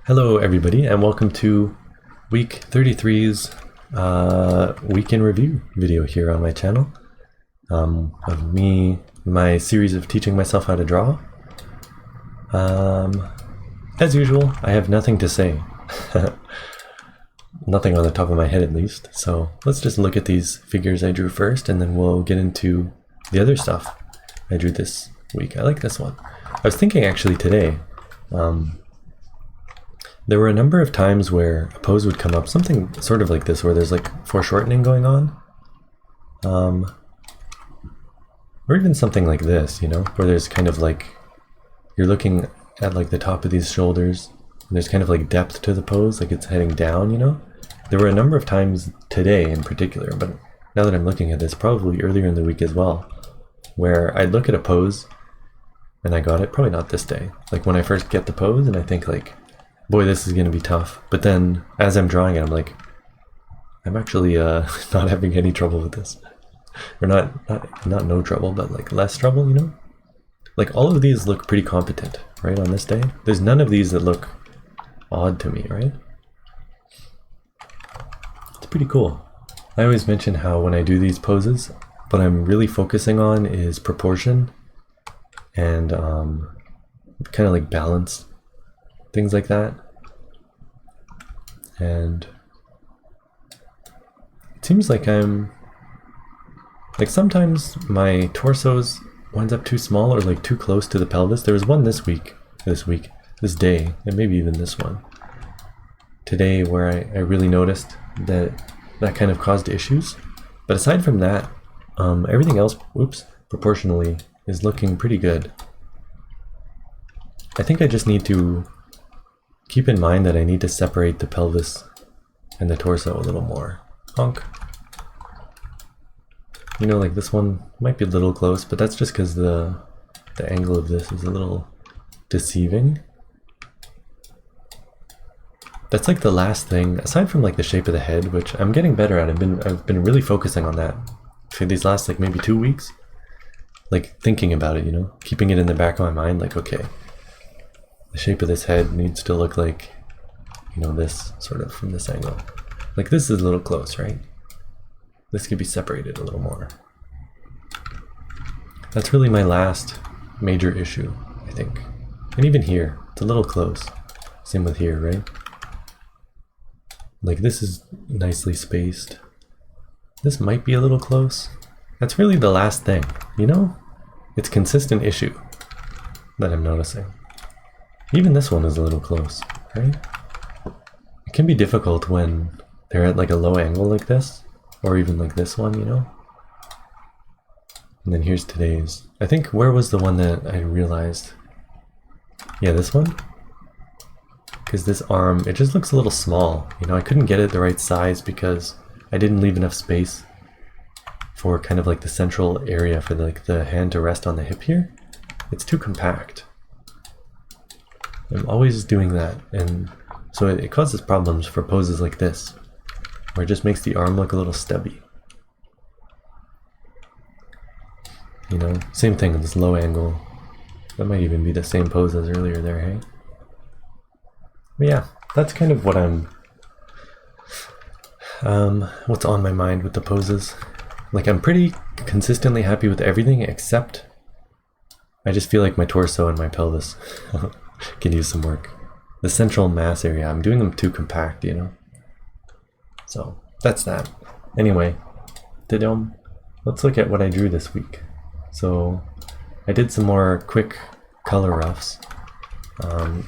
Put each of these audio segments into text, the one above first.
Hello everybody and welcome to week 33's week in review video here on my channel of me, my series of teaching myself how to draw. As usual, I have nothing to say. Nothing on the top of my head at least, so let's just look at these figures I drew first and then we'll get into the other stuff I drew this week. I like this one. I was thinking actually today, there were a number of times where a pose would come up, something sort of like this, where there's like foreshortening going on. Or even something like this, you know, where there's kind of like, you're looking at like the top of these shoulders, and there's kind of like depth to the pose, like it's heading down, you know? There were a number of times today in particular, but now that I'm looking at this, probably earlier in the week as well, where I'd look at a pose, and I got it, probably not this day, like when I first get the pose, and I think like, boy, this is going to be tough. But then, as I'm drawing it, I'm like, I'm actually not having any trouble with this. Or not no trouble, but like less trouble, you know? Like all of these look pretty competent, right, on this day? There's none of these that look odd to me, right? It's pretty cool. I always mention how when I do these poses, what I'm really focusing on is proportion and kind of like balance. Things like that. And it seems like sometimes my torso's winds up too small or like too close to the pelvis. There was one this day, and maybe even this one today where I really noticed that kind of caused issues. But aside from that, everything else, proportionally is looking pretty good. I think I just need to keep in mind that I need to separate the pelvis and the torso a little more. Honk. You know, like this one might be a little close, but that's just because the angle of this is a little deceiving. That's like the last thing, aside from like the shape of the head, which I'm getting better at. I've been really focusing on that for these last like maybe 2 weeks. Like thinking about it, you know, keeping it in the back of my mind, like, okay, the shape of this head needs to look like, you know, this sort of from this angle. Like this is a little close, right? This could be separated a little more. That's really my last major issue, I think. And even here, it's a little close. Same with here, right? Like this is nicely spaced. This might be a little close. That's really the last thing, you know? It's a consistent issue that I'm noticing. Even this one is a little close, right? It can be difficult when they're at like a low angle like this, or even like this one, you know? And then here's today's. I think, where was the one that I realized? Yeah, this one? Because this arm, it just looks a little small. You know, I couldn't get it the right size because I didn't leave enough space for kind of like the central area for the hand to rest on the hip here. It's too compact. I'm always doing that, and so it causes problems for poses like this, where it just makes the arm look a little stubby. You know, same thing with this low angle. That might even be the same pose as earlier there, hey? But yeah, that's kind of what what's on my mind with the poses. Like, I'm pretty consistently happy with everything except I just feel like my torso and my pelvis can use some work. The central mass area, I'm doing them too compact, you know? So, that's that. Anyway, let's look at what I drew this week. So, I did some more quick color roughs.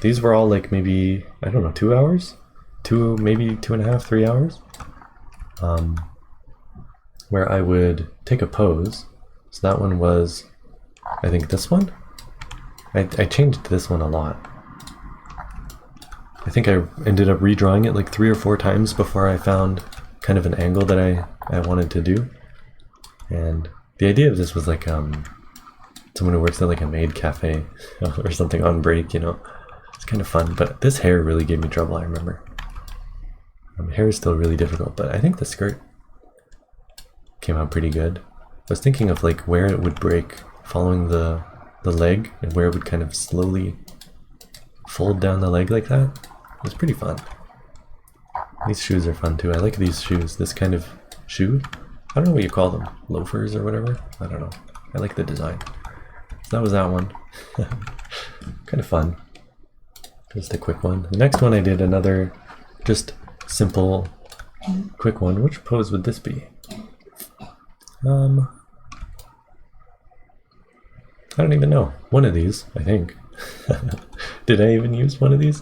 These were all like maybe, I don't know, 2 hours? Maybe 2.5, 3 hours? Where I would take a pose. So that one was, I think this one? I changed this one a lot. I think I ended up redrawing it like 3 or 4 times before I found kind of an angle that I wanted to do. And the idea of this was like someone who works at like a maid cafe or something on break, you know. It's kind of fun, but this hair really gave me trouble, I remember. Hair is still really difficult, but I think the skirt came out pretty good. I was thinking of like where it would break following the leg and where it would kind of slowly fold down the leg like that. was pretty fun. These shoes are fun too. I like these shoes. This kind of shoe. I don't know what you call them. Loafers or whatever. I don't know. I like the design. So that was that one. Kind of fun. Just a quick one. The next one I did another just simple quick one. Which pose would this be? I don't even know. One of these, I think. Did I even use one of these?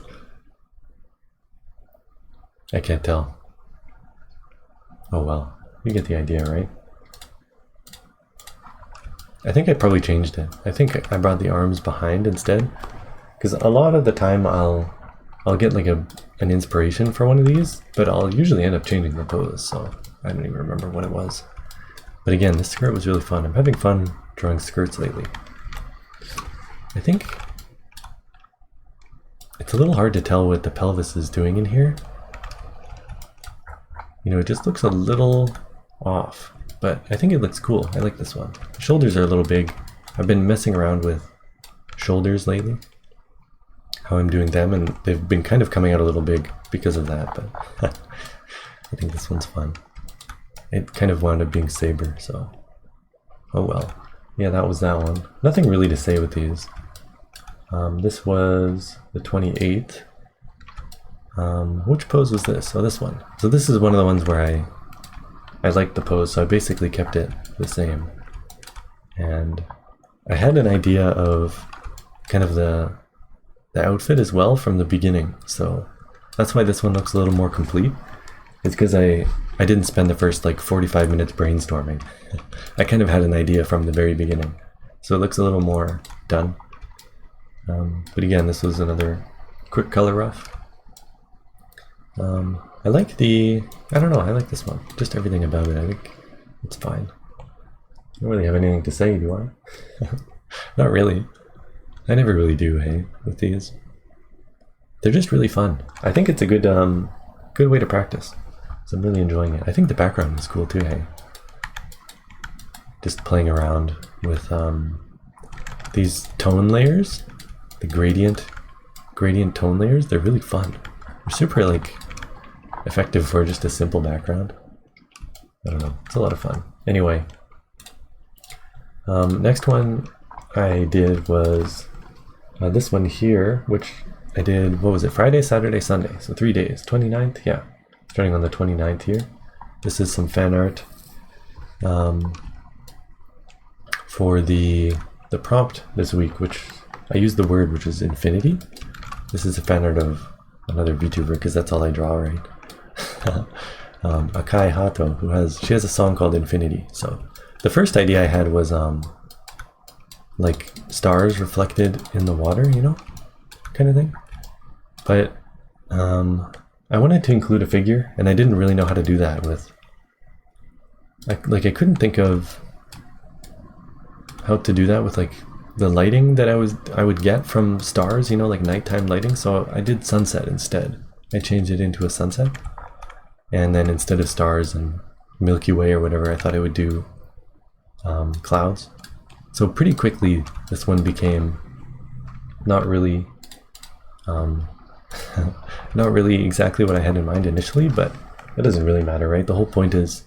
I can't tell. Oh well, you get the idea, right? I think I probably changed it. I think I brought the arms behind instead. Because a lot of the time I'll get like an inspiration for one of these, but I'll usually end up changing the pose, so I don't even remember what it was. But again, this skirt was really fun. I'm having fun drawing skirts lately. I think it's a little hard to tell what the pelvis is doing in here. You know, it just looks a little off, but I think it looks cool. I like this one. Shoulders are a little big. I've been messing around with shoulders lately, how I'm doing them, and they've been kind of coming out a little big because of that, but I think this one's fun. It kind of wound up being Saber, so oh well. Yeah, that was that one. Nothing really to say with these. This was the 28th. Which pose was this? Oh, this one. So this is one of the ones where I liked the pose, so I basically kept it the same. And I had an idea of kind of the outfit as well from the beginning, so that's why this one looks a little more complete. It's because I didn't spend the first like 45 minutes brainstorming. I kind of had an idea from the very beginning, so it looks a little more done. But again, this was another quick color rough. I like I don't know, I like this one. Just everything about it, I think it's fine. I don't really have anything to say, do I? Not really. I never really do, hey, with these. They're just really fun. I think it's a good way to practice. So I'm really enjoying it. I think the background is cool too, hey. Just playing around with these tone layers, the gradient tone layers, they're really fun. They're super like effective for just a simple background. I don't know, it's a lot of fun. Anyway, next one I did was this one here, which I did, what was it, Friday, Saturday, Sunday, so 3 days, 29th, yeah, starting on the 29th here. This is some fan art for the prompt this week, which I used the word, which is infinity. This is a fan art of another VTuber, because that's all I draw, right? Akai Hato, she has a song called Infinity. So the first idea I had was like stars reflected in the water, you know, kind of thing. But I wanted to include a figure, and I didn't really know how to do that with I couldn't think of how to do that with like the lighting that I would get from stars, you know, like nighttime lighting. So I did sunset instead. I changed it into a sunset, and then instead of stars and Milky Way or whatever, I thought I would do clouds. So pretty quickly this one became not really not really exactly what I had in mind initially, but it doesn't really matter, right? The whole point of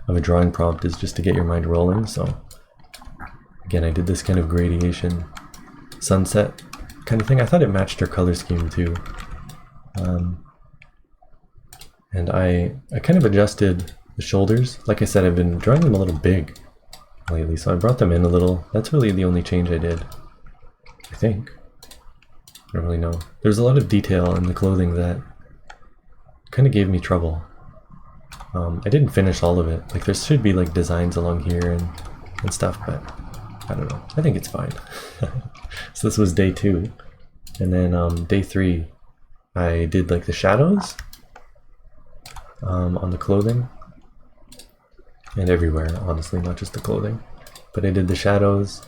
a drawing prompt is just to get your mind rolling. So again, I did this kind of gradation sunset kind of thing. I thought it matched her color scheme too. And I kind of adjusted the shoulders. Like I said, I've been drawing them a little big lately, so I brought them in a little. That's really the only change I did, I think. I don't really know. There's a lot of detail in the clothing that kind of gave me trouble. I didn't finish all of it. Like there should be like designs along here and stuff, but I don't know. I think it's fine. So this was day 2. And then day 3, I did like the shadows on the clothing. And everywhere, honestly, not just the clothing. But I did the shadows,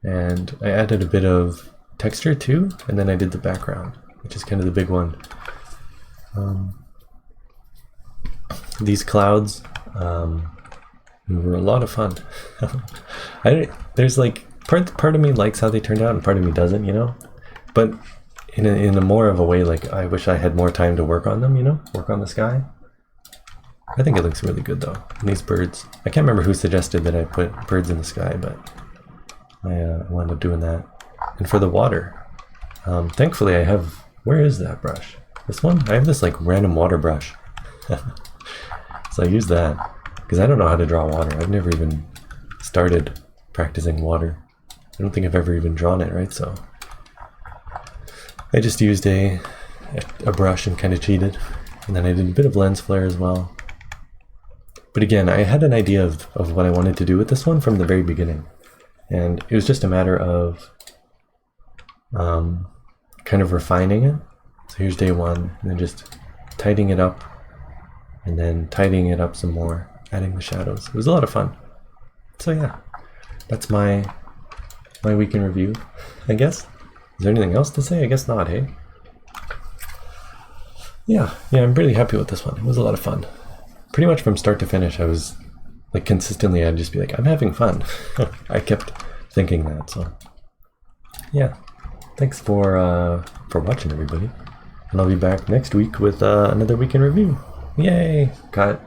and I added a bit of texture too, and then I did the background, which is kind of the big one. These clouds were a lot of fun. There's like part of me likes how they turned out and part of me doesn't, you know, but in a more of a way like I wish I had more time to work on them, you know, work on the sky. I think it looks really good though. And these birds, I can't remember who suggested that I put birds in the sky, but I wound up doing that. And for the water, thankfully I have, where is that brush? This one? I have this like random water brush. So I use that because I don't know how to draw water. I've never even started practicing water. I don't think I've ever even drawn it, right? So I just used a brush and kind of cheated. And then I did a bit of lens flare as well. But again, I had an idea of what I wanted to do with this one from the very beginning. And it was just a matter of kind of refining it. So here's day one, and then just tidying it up, and then tidying it up some more, adding the shadows. It was a lot of fun. So yeah, that's my week in review, I guess. Is there anything else to say? I guess not, hey? Yeah, I'm pretty happy with this one. It was a lot of fun. Pretty much from start to finish, I was like consistently, I'd just be like, I'm having fun. I kept thinking that, so yeah. Thanks for watching, everybody. And I'll be back next week with another week in review. Yay! Cut.